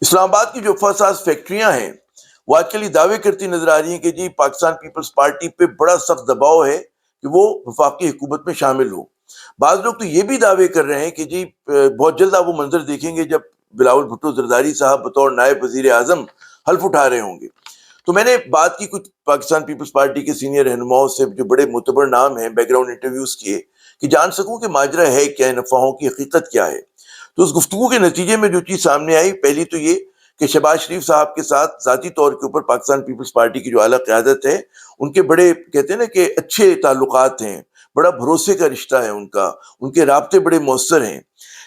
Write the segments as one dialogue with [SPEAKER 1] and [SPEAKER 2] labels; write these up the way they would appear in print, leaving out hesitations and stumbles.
[SPEAKER 1] اسلام آباد کی جو فساس فیکٹریاں ہیں وہ آج کل یہ دعوے کرتی نظر آ رہی ہیں کہ جی پاکستان پیپلز پارٹی پہ بڑا سخت دباؤ ہے کہ وہ وفاقی حکومت میں شامل ہو۔ بعض لوگ تو یہ بھی دعوے کر رہے ہیں کہ جی بہت جلد آپ وہ منظر دیکھیں گے جب بلاول بھٹو زرداری صاحب بطور نائب وزیر اعظم حلف اٹھا رہے ہوں گے۔ تو میں نے بات کی کچھ پاکستان پیپلز پارٹی کے سینئر رہنماؤں سے جو بڑے معتبر نام ہیں، بیک گراؤنڈ انٹرویوز کیے کہ جان سکوں کہ ماجرا ہے کیا، ان افواہوں کی حقیقت کیا ہے۔ تو اس گفتگو کے نتیجے میں جو چیز سامنے آئی، پہلی تو یہ کہ شہباز شریف صاحب کے ساتھ ذاتی طور کے اوپر پاکستان پیپلز پارٹی کی جو اعلیٰ قیادت ہے، ان کے بڑے کہتے ہیں نا کہ اچھے تعلقات ہیں، بڑا بھروسے کا رشتہ ہے ان کے رابطے بڑے مؤثر ہیں۔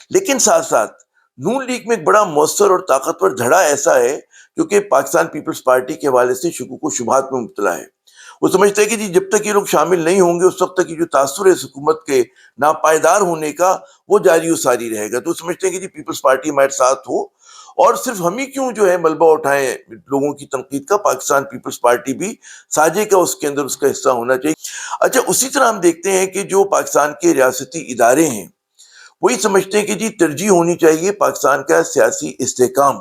[SPEAKER 1] لیکن ساتھ ساتھ نون لیگ میں ایک بڑا مؤثر اور طاقتور دھڑا ایسا ہے جو کہ پاکستان پیپلز پارٹی کے حوالے سے شکوک و شبہات میں مبتلا ہے۔ وہ سمجھتے ہیں کہ جی جب تک یہ لوگ شامل نہیں ہوں گے اس وقت تک یہ جو تاثر ہے اس حکومت کے ناپائیدار ہونے کا وہ جاری و ساری رہے گا۔ تو سمجھتے ہیں کہ جی پیپلز پارٹی ہمارے ساتھ ہو، اور صرف ہم ہی کیوں جو ہے ملبہ اٹھائیں لوگوں کی تنقید کا، پاکستان پیپلز پارٹی بھی ساجے کا اس کے اندر اس کا حصہ ہونا چاہیے۔ اچھا، اسی طرح ہم دیکھتے ہیں کہ جو پاکستان کے ریاستی ادارے ہیں وہی سمجھتے ہیں کہ جی ترجیح ہونی چاہیے پاکستان کا سیاسی استحکام،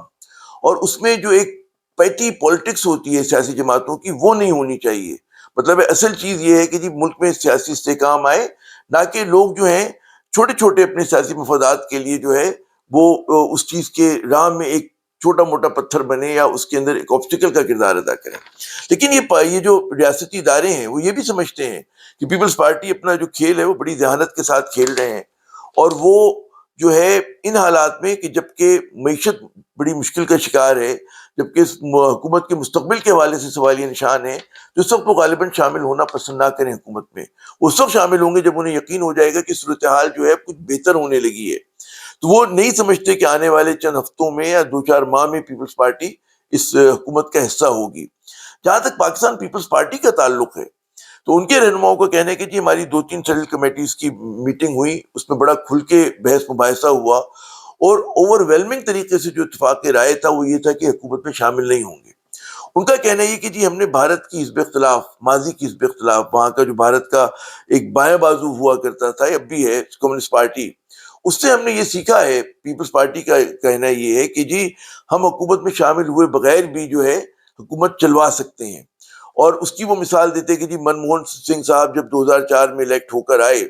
[SPEAKER 1] اور اس میں جو ایک پیٹی پولیٹکس ہوتی ہے سیاسی جماعتوں کی وہ نہیں ہونی چاہیے۔ مطلب اصل چیز یہ ہے کہ جی ملک میں سیاسی استحکام آئے، نہ کہ لوگ جو ہیں چھوٹے چھوٹے اپنے سیاسی مفادات کے لیے جو ہے وہ اس چیز کے راہ میں ایک چھوٹا موٹا پتھر بنے یا اس کے اندر ایک آبسٹیکل کا کردار ادا کریں۔ لیکن یہ جو ریاستی ادارے ہیں وہ یہ بھی سمجھتے ہیں کہ پیپلز پارٹی اپنا جو کھیل ہے وہ بڑی ذہانت کے ساتھ کھیل رہے ہیں، اور وہ جو ہے ان حالات میں کہ جبکہ معیشت بڑی مشکل کا شکار ہے، جبکہ اس حکومت کے مستقبل کے حوالے سے سوالیہ نشان ہے، تو اس وقت وہ غالباً شامل ہونا پسند نہ کریں حکومت میں۔ وہ اس وقت شامل ہوں گے جب انہیں یقین ہو جائے گا کہ صورتحال جو ہے کچھ بہتر ہونے لگی ہے۔ تو وہ نہیں سمجھتے کہ آنے والے چند ہفتوں میں یا 2-4 ماہ میں پیپلز پارٹی اس حکومت کا حصہ ہوگی۔ جہاں تک پاکستان پیپلز پارٹی کا تعلق ہے تو ان کے رہنماؤں کو کہنے کہ جی ہماری 2-3 سیٹل کمیٹیز کی میٹنگ ہوئی، اس میں بڑا کھل کے بحث مباحثہ ہوا، اور اوور ویلمنگ طریقے سے جو اتفاق رائے تھا وہ یہ تھا کہ حکومت میں شامل نہیں ہوں گے۔ ان کا کہنا یہ کہ جی ہم نے بھارت کی حزب اختلاف، ماضی کی حزب اختلاف، وہاں کا جو بھارت کا ایک بائیں بازو ہوا کرتا تھا، اب بھی ہے کمیونسٹ پارٹی، اس سے ہم نے یہ سیکھا ہے۔ پیپلز پارٹی کا کہنا یہ ہے کہ جی ہم حکومت میں شامل ہوئے بغیر بھی جو ہے حکومت چلوا سکتے ہیں، اور اس کی وہ مثال دیتے کہ جی منموہن سنگھ صاحب جب 2004 میں الیکٹ ہو کر آئے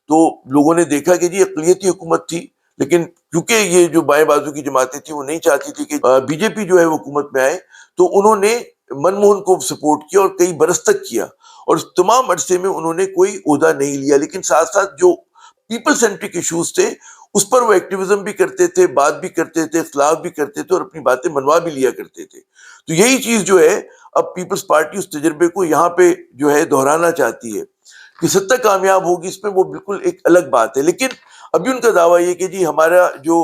[SPEAKER 1] تو لوگوں نے دیکھا کہ جی اقلیتی حکومت تھی، لیکن کیونکہ یہ جو بائیں بازو کی جماعتیں تھیں وہ نہیں چاہتی تھی کہ بی جے پی جو ہے وہ حکومت میں آئے، تو انہوں نے منموہن کو سپورٹ کیا اور کئی برس تک کیا، اور اس تمام عرصے میں انہوں نے کوئی عہدہ نہیں لیا، لیکن ساتھ ساتھ جو پیپل سینٹرک ایشوز تھے اس پر وہ ایکٹیویزم بھی کرتے تھے، بات بھی کرتے تھے، اختلاف بھی کرتے تھے، اور اپنی باتیں منوا بھی لیا کرتے تھے۔ تو یہی چیز جو ہے اب پیپلز پارٹی اس تجربے کو یہاں پہ جو ہے دہرانا چاہتی ہے۔ کس حد تک کامیاب ہوگی اس میں وہ بالکل ایک الگ بات ہے، لیکن ابھی ان کا دعویٰ یہ کہ جی ہمارا جو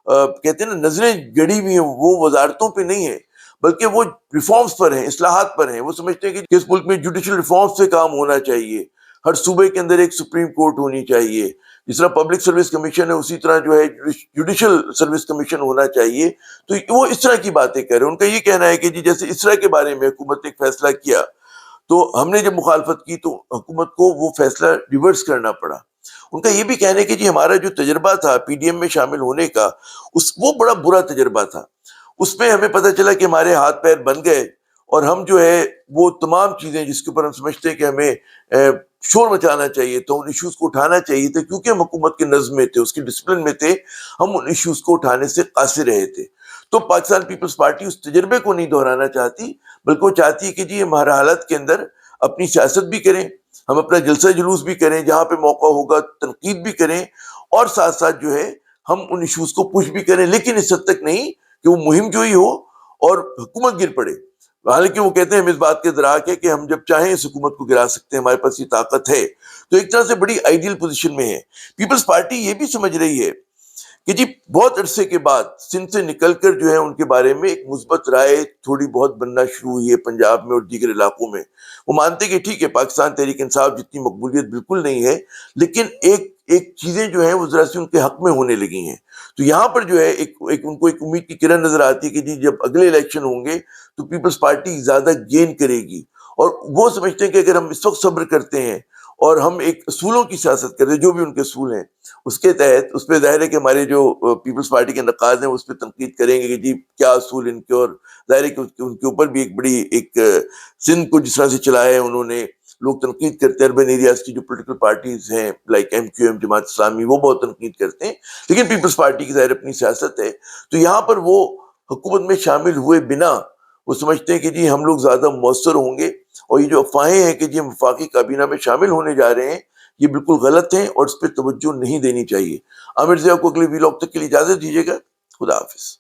[SPEAKER 1] کہتے ہیں نا نظریں گڑی ہوئی ہیں وہ وزارتوں پہ نہیں ہے، بلکہ وہ ریفارمز پر ہیں، اصلاحات پر ہیں۔ وہ سمجھتے ہیں کہ اس ملک میں جوڈیشل ریفارمز سے کام ہونا چاہیے، ہر صوبے کے اندر ایک سپریم کورٹ ہونی چاہیے، جس طرح پبلک سروس کمیشن ہے اسی طرح جو ہے جوڈیشل سروس کمیشن ہونا چاہیے۔ تو وہ اس طرح کی باتیں کہہ رہے ہیں۔ ان کا یہ کہنا ہے کہ جی جیسے اس طرح کے بارے میں حکومت نے ایک فیصلہ کیا تو ہم نے جب مخالفت کی تو حکومت کو وہ فیصلہ ریورس کرنا پڑا۔ ان کا یہ بھی کہنا ہے کہ جی ہمارا جو تجربہ تھا پی ڈی ایم میں شامل ہونے کا وہ بڑا برا تجربہ تھا، اس میں ہمیں پتہ چلا کہ ہمارے ہاتھ پیر بن گئے، اور ہم جو ہے وہ تمام چیزیں جس کے اوپر ہم سمجھتے ہیں کہ ہمیں شور مچانا چاہیے تو ان ایشوز کو اٹھانا چاہیے تھے، کیونکہ ہم حکومت کے نظم میں تھے، اس کی ڈسپلن میں تھے، ہم ان ایشوز کو اٹھانے سے قاصر رہے تھے۔ تو پاکستان پیپلز پارٹی اس تجربے کو نہیں دہرانا چاہتی، بلکہ وہ چاہتی ہے کہ جی ہم ہر حالت کے اندر اپنی سیاست بھی کریں، ہم اپنا جلسہ جلوس بھی کریں، جہاں پہ موقع ہوگا تنقید بھی کریں، اور ساتھ ساتھ جو ہے ہم ان ایشوز کو پش بھی کریں، لیکن اس حد تک نہیں کہ وہ مہم جوئی ہو اور حکومت گر پڑے۔ حالانکہ وہ کہتے ہیں ہم اس بات کے ادراک ہے کہ ہم جب چاہیں اس حکومت کو گرا سکتے ہیں، ہمارے پاس یہ طاقت ہے۔ تو ایک طرح سے بڑی آئیڈیل پوزیشن میں ہے۔ پیپلز پارٹی یہ بھی سمجھ رہی ہے کہ جی بہت عرصے کے بعد سندھ سے نکل کر جو ہے ان کے بارے میں ایک مثبت رائے تھوڑی بہت بننا شروع ہوئی ہے پنجاب میں اور دیگر علاقوں میں۔ وہ مانتے کہ ٹھیک ہے پاکستان تحریک انصاف جتنی مقبولیت بالکل نہیں ہے، لیکن ایک چیزیں جو ہیں وہ ذرا سی ان کے حق میں ہونے لگی ہیں۔ تو یہاں پر جو ہے ان کو ایک امید کی کرن نظر آتی ہے کہ جی جب اگلے الیکشن ہوں گے تو پیپلز پارٹی زیادہ گین کرے گی، اور وہ سمجھتے ہیں کہ اگر ہم اس وقت صبر کرتے ہیں اور ہم ایک اصولوں کی سیاست کرتے ہیں، جو بھی ان کے اصول ہیں اس کے تحت، اس پہ ظاہر ہے کہ ہمارے جو پیپلز پارٹی کے نقاد ہیں اس پہ تنقید کریں گے کہ جی کیا اصول ان کے، اور ظاہر ہے کہ ان کے اوپر بھی ایک بڑی ایک سندھ کو جس طرح سے چلایا ہے انہوں نے، لوگ تنقید کرتے ہیں۔ اربن ایریاز کی جو پولیٹیکل پارٹیز ہیں like M Q M, Jamaat Islami, وہ بہت تنقید کرتے ہیں، لیکن پیپلز پارٹی کی ظاہر اپنی سیاست ہے۔ تو یہاں پر وہ حکومت میں شامل ہوئے بنا وہ سمجھتے ہیں کہ جی ہم لوگ زیادہ مؤثر ہوں گے، اور یہ جو افواہیں ہیں کہ جی ہم وفاقی کابینہ میں شامل ہونے جا رہے ہیں، یہ بالکل غلط ہیں اور اس پہ توجہ نہیں دینی چاہیے۔ عامر ضیاء کو اگلے ویلاگ تک کے لیے اجازت دیجیے گا۔ خدا حافظ۔